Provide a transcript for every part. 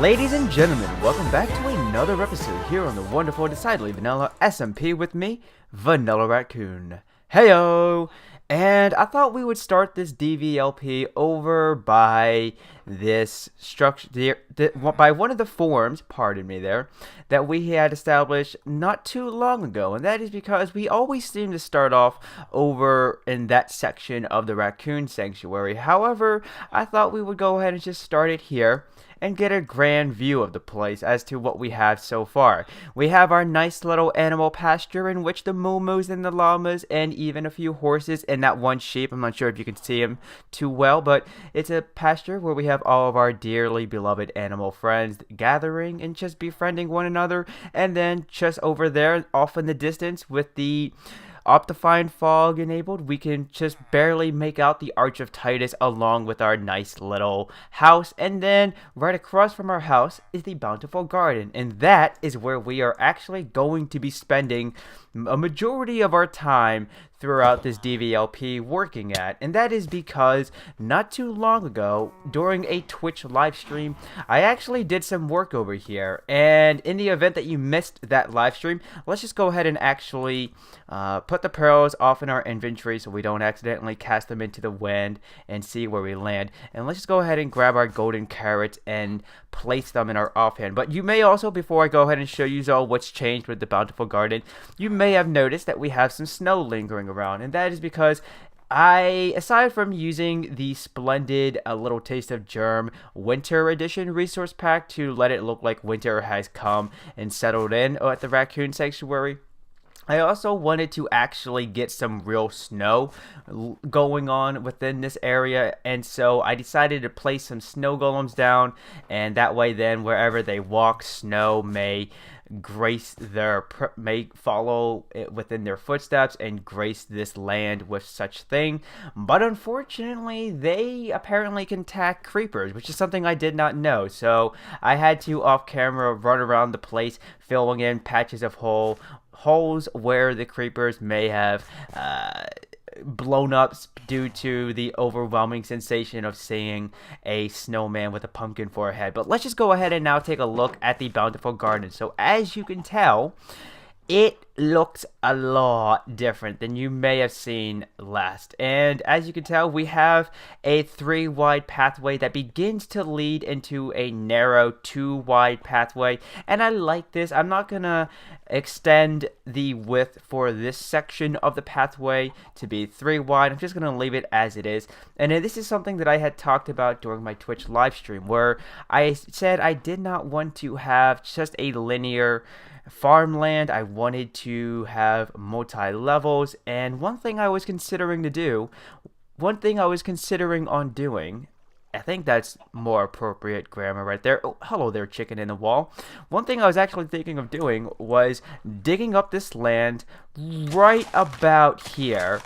Ladies and gentlemen, welcome back to another episode here on the wonderful, decidedly vanilla SMP with me, Vanillaraccoon. Heyo! And I thought we would start this DVLP over by this structure, by one of the forms, pardon me there, that we had established not too long ago. And that is because we always seem to start off over in that section of the Raccoon Sanctuary. However, I thought we would go ahead and just start it here and get a grand view of the place as to what we have so far. We have our nice little animal pasture in which the moo-moos and the llamas and even a few horses and that one sheep, I'm not sure if you can see him too well, but it's a pasture where we have all of our dearly beloved animal friends gathering and just befriending one another. And then just over there, off in the distance with the Optifine fog enabled, we can just barely make out the Arch of Titus along with our nice little house. And then right across from our house is the Bountiful Garden, and that is where we are actually going to be spending a majority of our time throughout this DVLP working at. And that is because not too long ago during a Twitch live stream, I actually did some work over here. And in the event that you missed that live stream, let's just go ahead and actually put the pearls off in our inventory so we don't accidentally cast them into the wind and see where we land. And let's just go ahead and grab our golden carrots and place them in our offhand. But you may also, before I go ahead and show you all what's changed with the Bountiful Garden, you may have noticed that we have some snow lingering around, and that is because aside from using the splendid A Little Taste of Germ Winter Edition resource pack to let it look like winter has come and settled in at the Raccoon Sanctuary, I also wanted to actually get some real snow going on within this area, and so I decided to place some snow golems down, and that way then wherever they walk, snow may follow it within their footsteps and grace this land with such thing. But unfortunately, they apparently can attack creepers, which is something I did not know. So I had to off camera run around the place filling in patches of holes where the creepers may have blown up due to the overwhelming sensation of seeing a snowman with a pumpkin for a head. But let's just go ahead and now take a look at the Bountiful Garden. So as you can tell, it looks a lot different than you may have seen last. And as you can tell, we have a 3-wide pathway that begins to lead into a narrow 2-wide pathway. And I like this. I'm not going to extend the width for this section of the pathway to be 3-wide. I'm just going to leave it as it is. And this is something that I had talked about during my Twitch live stream, where I said I did not want to have just a linear farmland. I wanted to have multi-levels, and one thing I was considering on doing, I think that's more appropriate grammar right there. Oh, hello there, chicken in the wall. One thing I was actually thinking of doing was digging up this land right about here,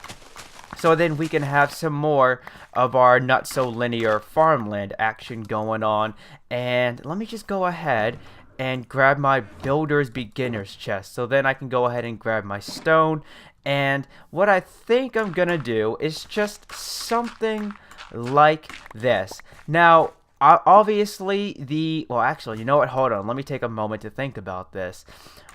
so then we can have some more of our not so linear farmland action going on. And let me just go ahead and grab my builder's beginner's chest, so then I can go ahead and grab my stone. And what I think I'm gonna do is just something like this. Now obviously well, actually, you know what, hold on, let me take a moment to think about this.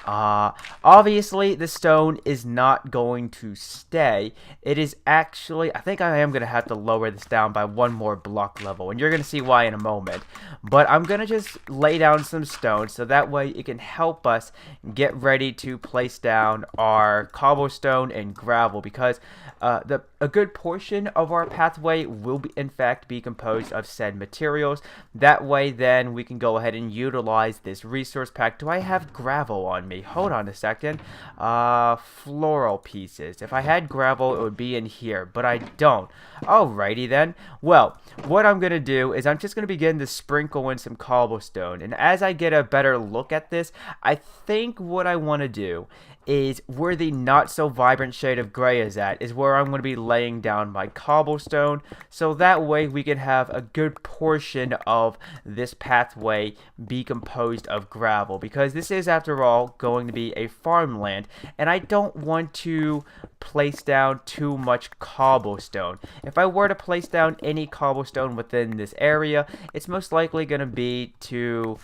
Obviously the stone is not going to stay. It is actually, I think I am going to have to lower this down by one more block level, and you're going to see why in a moment. But I'm going to just lay down some stone so that way it can help us get ready to place down our cobblestone and gravel, because a good portion of our pathway will be, in fact, be composed of said materials. materials. That way then we can go ahead and utilize this resource pack. Do I have gravel on me? Hold on a second. Floral pieces. If I had gravel, it would be in here, but I don't. Alrighty then. Well, what I'm going to do is I'm just going to begin to sprinkle in some cobblestone. And as I get a better look at this, I think what I want to do is where the not so vibrant shade of gray is at is where I'm going to be laying down my cobblestone, so that way we can have a good portion of this pathway be composed of gravel, because this is after all going to be a farmland and I don't want to place down too much cobblestone. If I were to place down any cobblestone within this area, it's most likely going to be to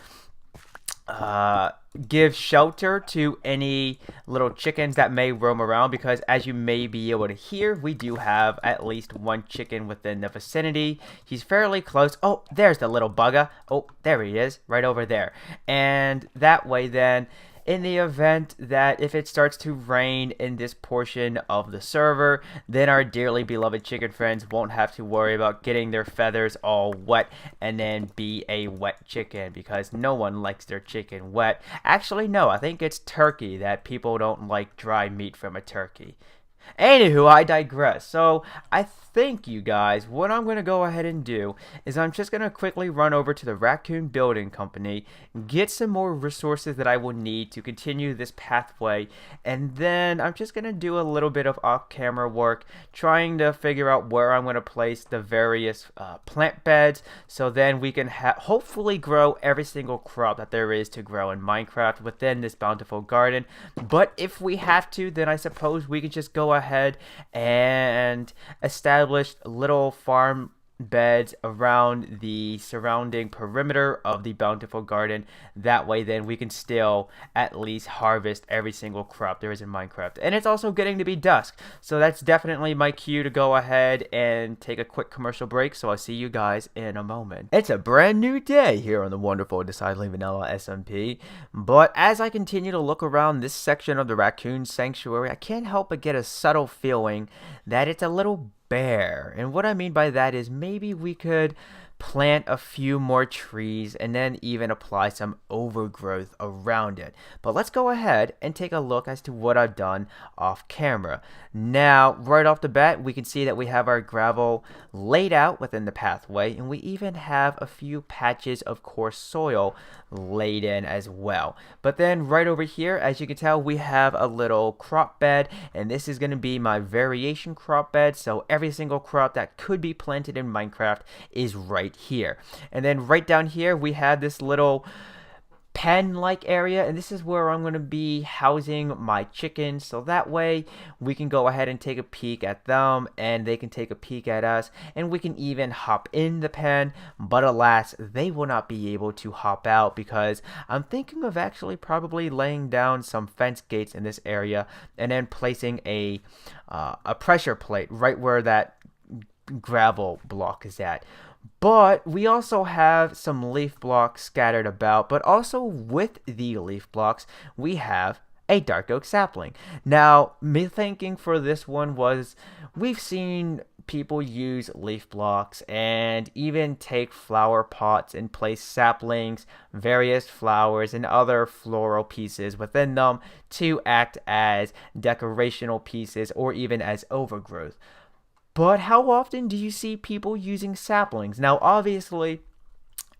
give shelter to any little chickens that may roam around, because as you may be able to hear, we do have at least one chicken within the vicinity. He's fairly close. Oh, there's the little bugger. Oh, there he is, right over there. And that way then, in the event that if it starts to rain in this portion of the server, then our dearly beloved chicken friends won't have to worry about getting their feathers all wet and then be a wet chicken, because no one likes their chicken wet. Actually, no, I think it's turkey that people don't like dry meat from a turkey. Anywho, I digress. So I think, you guys, what I'm going to go ahead and do is I'm just going to quickly run over to the Raccoon Building Company, get some more resources that I will need to continue this pathway, and then I'm just going to do a little bit of off-camera work trying to figure out where I'm going to place the various plant beds, so then we can hopefully grow every single crop that there is to grow in Minecraft within this bountiful garden. But if we have to, then I suppose we can just go ahead and establish little farm beds around the surrounding perimeter of the bountiful garden. That way then we can still at least harvest every single crop there is in Minecraft. And it's also getting to be dusk, so that's definitely my cue to go ahead and take a quick commercial break. So I'll see you guys in a moment. It's a brand new day here on the wonderful Decidedly Vanilla SMP, but as I continue to look around this section of the Raccoon Sanctuary, I can't help but get a subtle feeling that it's a little bare. And what I mean by that is maybe we could plant a few more trees and then even apply some overgrowth around it. But let's go ahead and take a look as to what I've done off camera. Now, right off the bat, we can see that we have our gravel laid out within the pathway, and we even have a few patches of coarse soil laid in as well. But then right over here, as you can tell, we have a little crop bed, and this is going to be my variation crop bed, so every single crop that could be planted in Minecraft is right here. And then right down here we have this little pen-like area, and this is where I'm going to be housing my chickens, so that way we can go ahead and take a peek at them and they can take a peek at us, and we can even hop in the pen. But alas, they will not be able to hop out, because I'm thinking of actually probably laying down some fence gates in this area and then placing a pressure plate right where that gravel block is at. But we also have some leaf blocks scattered about, but also with the leaf blocks, we have a dark oak sapling. Now, me thinking for this one was, we've seen people use leaf blocks and even take flower pots and place saplings, various flowers, and other floral pieces within them to act as decorational pieces or even as overgrowth. But how often do you see people using saplings? Now, obviously,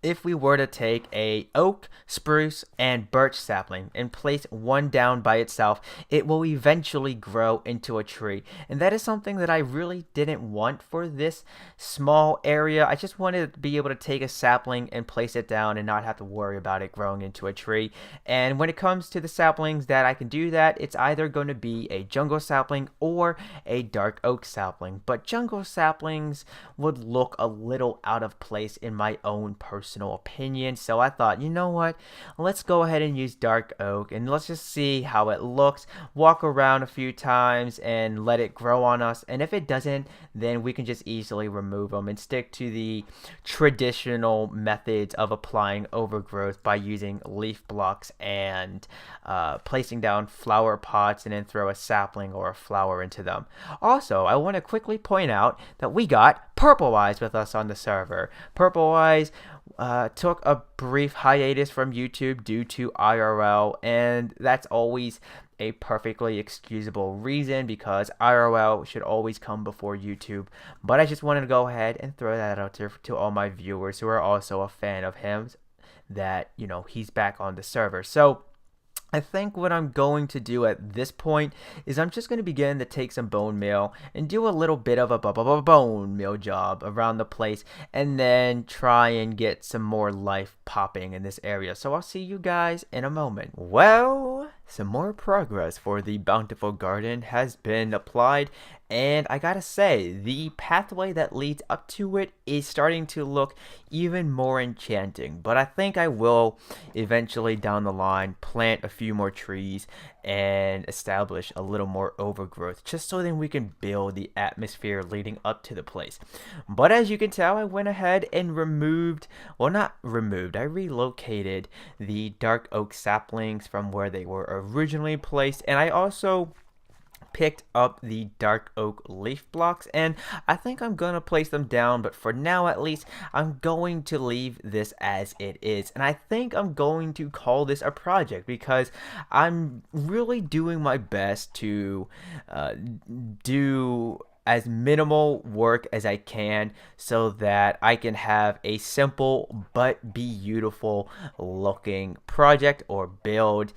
if we were to take a oak, spruce, and birch sapling and place one down by itself, it will eventually grow into a tree. And that is something that I really didn't want for this small area. I just wanted to be able to take a sapling and place it down and not have to worry about it growing into a tree. And when it comes to the saplings that I can do that, it's either going to be a jungle sapling or a dark oak sapling. But jungle saplings would look a little out of place in my own personal opinion, so I thought, you know what, let's go ahead and use dark oak and let's just see how it looks, walk around a few times and let it grow on us, and if it doesn't, then we can just easily remove them and stick to the traditional methods of applying overgrowth by using leaf blocks and placing down flower pots and then throw a sapling or a flower into them. Also, I want to quickly point out that we got Purple Eyes with us on the server. Purple Eyes took a brief hiatus from YouTube due to IRL, and that's always a perfectly excusable reason because IRL should always come before YouTube. But I just wanted to go ahead and throw that out there to all my viewers who are also a fan of him, that he's back on the server. So I think what I'm going to do at this point is I'm just going to begin to take some bone meal and do a little bit of a bone meal job around the place, and then try and get some more life popping in this area. So I'll see you guys in a moment. Well, some more progress for the Bountiful Garden has been applied, and I gotta say, the pathway that leads up to it is starting to look even more enchanting. But I think I will eventually down the line plant a few more trees and establish a little more overgrowth, just so then we can build the atmosphere leading up to the place. But as you can tell, I went ahead and removed, well, not removed, I relocated the dark oak saplings from where they were originally placed, and I also picked up the dark oak leaf blocks, and I think I'm gonna place them down, but for now at least I'm going to leave this as it is. And I think I'm going to call this a project because I'm really doing my best to do as minimal work as I can so that I can have a simple but beautiful looking project or build,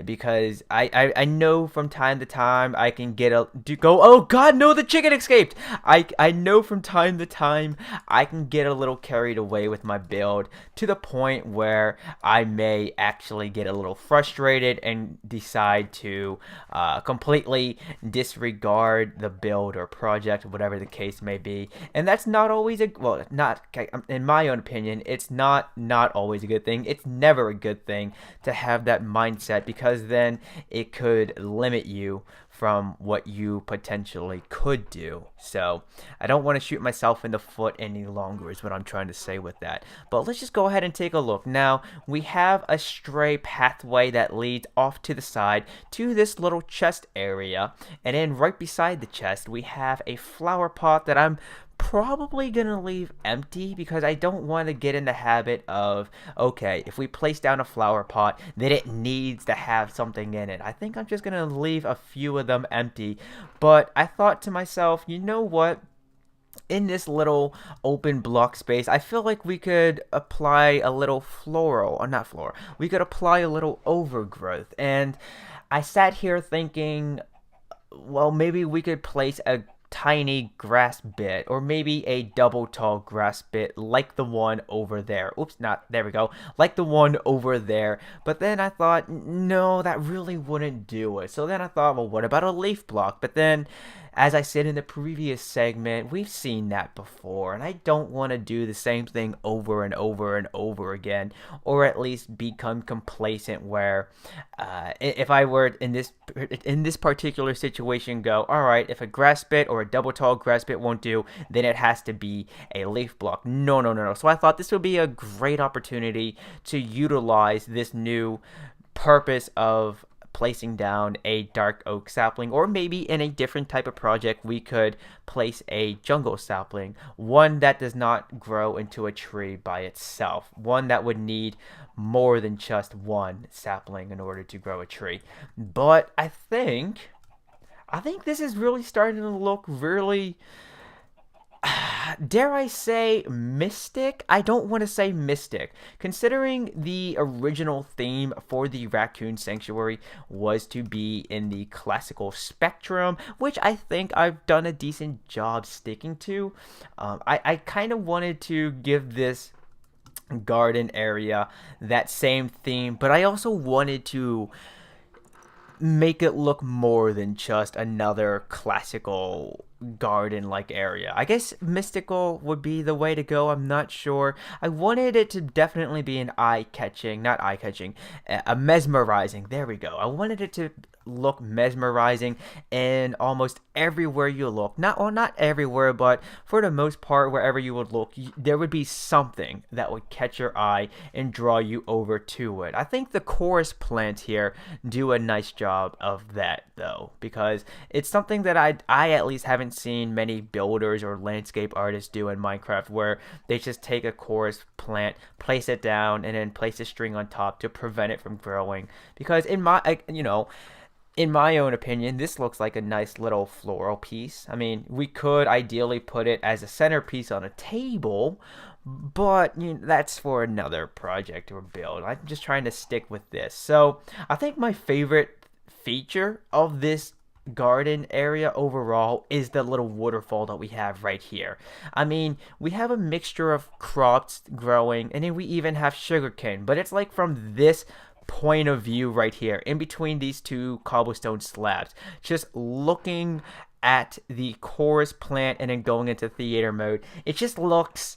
because I know from time to time I can get oh god, no, the chicken escaped. I know from time to time I can get a little carried away with my build to the point where I may actually get a little frustrated and decide to completely disregard the build or project, whatever the case may be. And that's not always not in my own opinion, it's not always a good thing. It's never a good thing to have that mindset, because then it could limit you from what you potentially could do. So I don't want to shoot myself in the foot any longer is what I'm trying to say with that. But let's just go ahead and take a look. Now we have a stray pathway that leads off to the side to this little chest area, and then right beside the chest we have a flower pot that I'm probably gonna leave empty because I don't want to get in the habit of, okay, if we place down a flower pot, then it needs to have something in it. I think I'm just gonna leave a few of them empty. But I thought to myself, you know what? In this little open block space, I feel like we could apply a little we could apply a little overgrowth. And I sat here thinking, well, maybe we could place a tiny grass bit, or maybe a double tall grass bit like the one over there. Oops, not there we go, like the one over there. But then I thought, no, that really wouldn't do it. So then I thought, well, what about a leaf block? But then, as I said in the previous segment, we've seen that before, and I don't want to do the same thing over and over and over again, or at least become complacent where if I were in this particular situation go, all right, if a grass bit or a double tall grass bit won't do, then it has to be a leaf block. No. So I thought this would be a great opportunity to utilize this new purpose of placing down a dark oak sapling, or maybe in a different type of project we could place a jungle sapling, one that does not grow into a tree by itself, one that would need more than just one sapling in order to grow a tree. But I think this is really starting to look really, dare I say, mystic? I don't want to say mystic, considering the original theme for the Raccoon Sanctuary was to be in the classical spectrum, which I think I've done a decent job sticking to. I kind of wanted to give this garden area that same theme, but I also wanted to make it look more than just another classical garden-like area. I guess mystical would be the way to go. I'm not sure. I wanted it to definitely be an eye-catching, not eye-catching, a mesmerizing. There we go. I wanted it to look mesmerizing, and almost everywhere you look, not everywhere, but for the most part, wherever you would look, there would be something that would catch your eye and draw you over to it. I think the chorus plants here do a nice job of that, though, because it's something that I at least haven't seen many builders or landscape artists do in Minecraft, where they just take a chorus plant, place it down, and then place a string on top to prevent it from growing. Because in my own opinion, this looks like a nice little floral piece. I mean, we could ideally put it as a centerpiece on a table, but that's for another project or build. I'm just trying to stick with this. So I think my favorite feature of this garden area overall is the little waterfall that we have right here. I mean, we have a mixture of crops growing, and then we even have sugarcane, but it's like from this point of view right here, in between these two cobblestone slabs, just looking at the chorus plant and then going into theater mode. It just looks,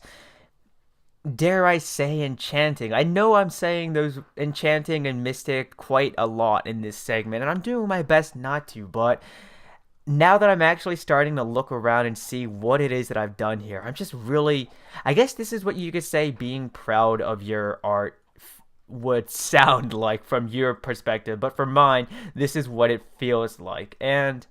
dare I say, enchanting. I know I'm saying those enchanting and mystic quite a lot in this segment, and I'm doing my best not to, but now that I'm actually starting to look around and see what it is that I've done here, I'm just really, I guess this is what you could say being proud of your art would sound like from your perspective, but for mine, this is what it feels like. And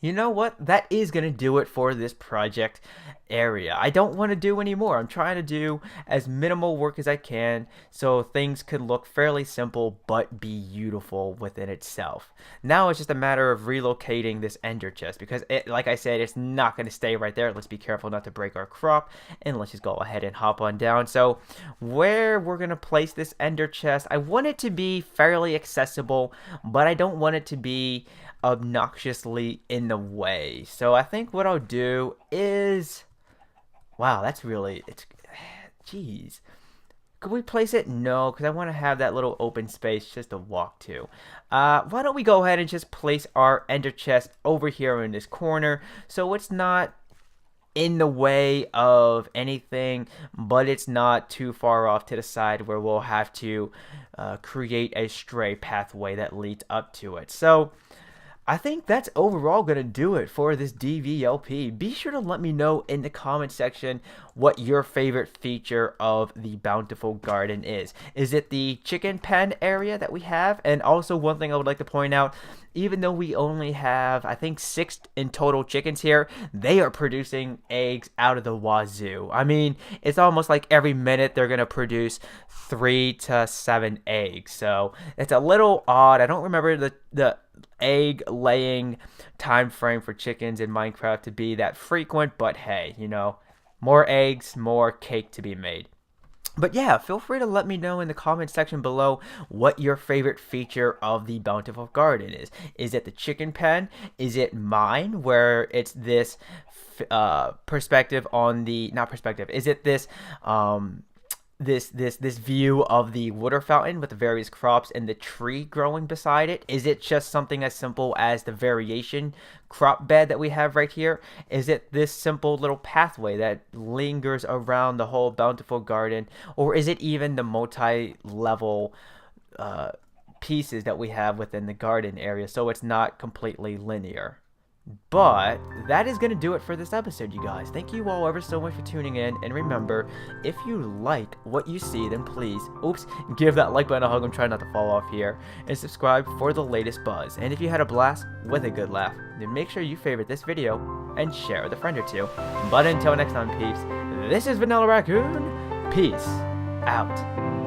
you know what? That is going to do it for this project area. I don't want to do any more. I'm trying to do as minimal work as I can so things could look fairly simple but be beautiful within itself. Now it's just a matter of relocating this ender chest because, like I said, it's not going to stay right there. Let's be careful not to break our crop, and let's just go ahead and hop on down. So where we're going to place this ender chest, I want it to be fairly accessible, but I don't want it to be obnoxiously in the way. So I think what I'll do is, wow, that's really, it's, jeez. Could we place it? No, because I want to have that little open space just to walk to. Why don't we go ahead and just place our ender chest over here in this corner so it's not in the way of anything, but it's not too far off to the side where we'll have to create a stray pathway that leads up to it. So I think that's overall going to do it for this DVLP. Be sure to let me know in the comment section what your favorite feature of the Bountiful Garden is. Is it the chicken pen area that we have? And also one thing I would like to point out, even though we only have, I think, 6 in total chickens here, they are producing eggs out of the wazoo. I mean, it's almost like every minute they're going to produce 3 to 7 eggs. So it's a little odd. I don't remember the egg laying time frame for chickens in Minecraft to be that frequent, but hey, more eggs, more cake to be made. But yeah, feel free to let me know in the comment section below what your favorite feature of the Bountiful Garden is. Is it the chicken pen? Is it mine, where it's this perspective on the, not perspective, is it this this view of the water fountain with the various crops and the tree growing beside it? Is it just something as simple as the variation crop bed that we have right here? Is it this simple little pathway that lingers around the whole Bountiful Garden? Or is it even the multi-level pieces that we have within the garden area, so it's not completely linear? But that is going to do it for this episode, you guys. Thank you all ever so much for tuning in. And remember, if you like what you see, then please, give that like button a hug. I'm trying not to fall off here. And subscribe for the latest buzz. And if you had a blast with a good laugh, then make sure you favorite this video and share with a friend or two. But until next time, peeps, this is Vanillaraccoon. Peace out.